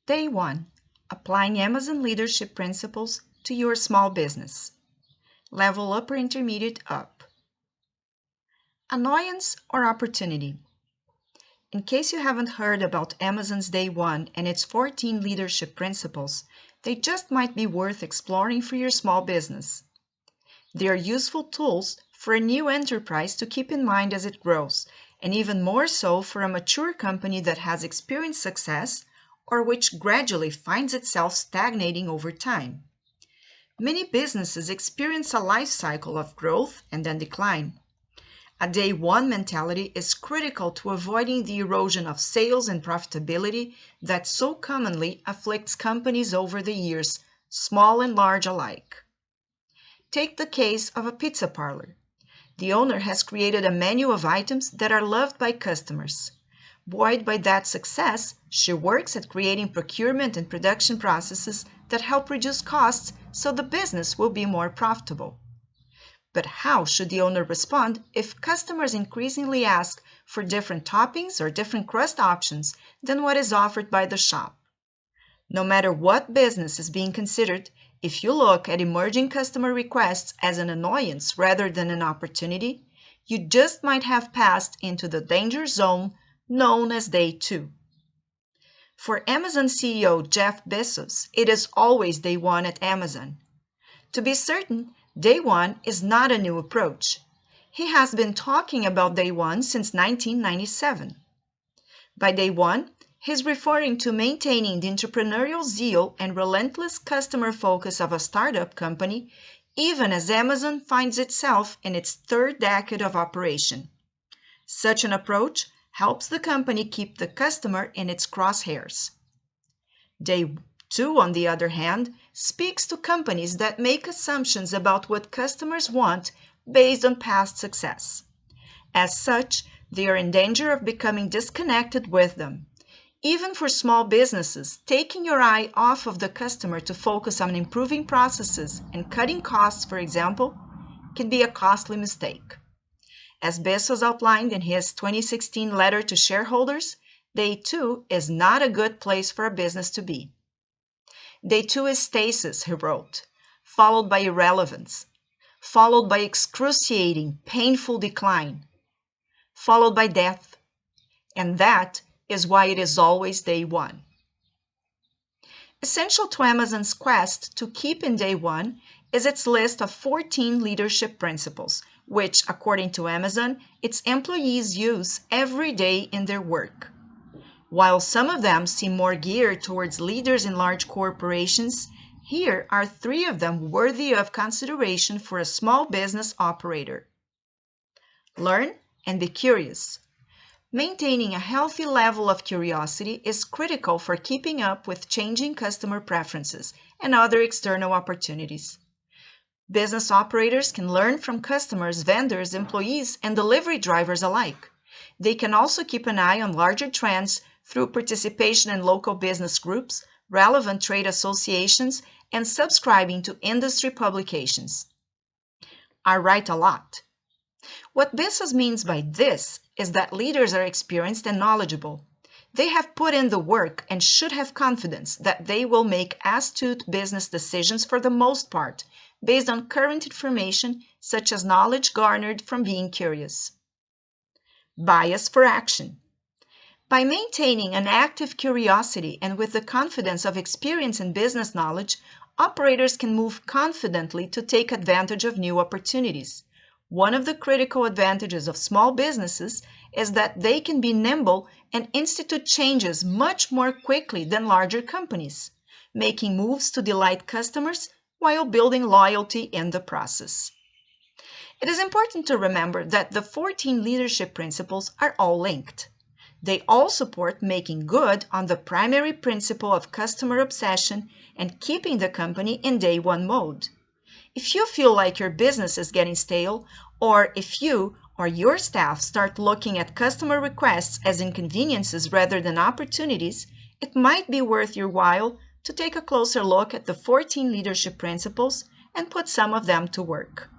Day 1. Applying Amazon leadership principles to your small business. Level up or intermediate up. Annoyance or opportunity. In case you haven't heard about Amazon's Day 1 and its 14 leadership principles, they just might be worth exploring for your small business. They are useful tools for a new enterprise to keep in mind as it grows, and even more so for a mature company that has experienced success or which gradually finds itself stagnating over time. Many businesses experience a life cycle of growth and then decline. A day one mentality is critical to avoiding the erosion of sales and profitability that so commonly afflicts companies over the years, small and large alike. Take the case of a pizza parlor. The owner has created a menu of items that are loved by customers. Buoyed by that success, she works at creating procurement and production processes that help reduce costs so the business will be more profitable. But how should the owner respond if customers increasingly ask for different toppings or different crust options than what is offered by the shop? No matter what business is being considered, if you look at emerging customer requests as an annoyance rather than an opportunity, you just might have passed into the danger zone known as Day 2. For Amazon CEO Jeff Bezos, it is always Day 1 at Amazon. To be certain, Day 1 is not a new approach. He has been talking about Day 1 since 1997. By Day 1, he's referring to maintaining the entrepreneurial zeal and relentless customer focus of a startup company, even as Amazon finds itself in its third decade of operation. Such an approach helps the company keep the customer in its crosshairs. Day 2, on the other hand, speaks to companies that make assumptions about what customers want based on past success. As such, they are in danger of becoming disconnected with them. Even for small businesses, taking your eye off of the customer to focus on improving processes and cutting costs, for example, can be a costly mistake. As Bezos outlined in his 2016 letter to shareholders, Day 2 is not a good place for a business to be. Day 2 is stasis, he wrote, followed by irrelevance, followed by excruciating, painful decline, followed by death. And that is why it is always Day 1. Essential to Amazon's quest to keep in Day 1 is its list of 14 leadership principles, which, according to Amazon, its employees use every day in their work. While some of them seem more geared towards leaders in large corporations, here are 3 of them worthy of consideration for a small business operator. Learn and be curious. Maintaining a healthy level of curiosity is critical for keeping up with changing customer preferences and other external opportunities. Business operators can learn from customers, vendors, employees, and delivery drivers alike. They can also keep an eye on larger trends through participation in local business groups, relevant trade associations, and subscribing to industry publications. I write a lot. What Bezos means by this is that leaders are experienced and knowledgeable. They have put in the work and should have confidence that they will make astute business decisions for the most part, based on current information such as knowledge garnered from being curious. Bias for action. By maintaining an active curiosity and with the confidence of experience and business knowledge, operators can move confidently to take advantage of new opportunities. One of the critical advantages of small businesses is that they can be nimble and institute changes much more quickly than larger companies, making moves to delight customers while building loyalty in the process. It is important to remember that the 14 leadership principles are all linked. They all support making good on the primary principle of customer obsession and keeping the company in Day 1 mode. If you feel like your business is getting stale, or if you or your staff start looking at customer requests as inconveniences rather than opportunities, it might be worth your while to take a closer look at the 14 leadership principles and put some of them to work.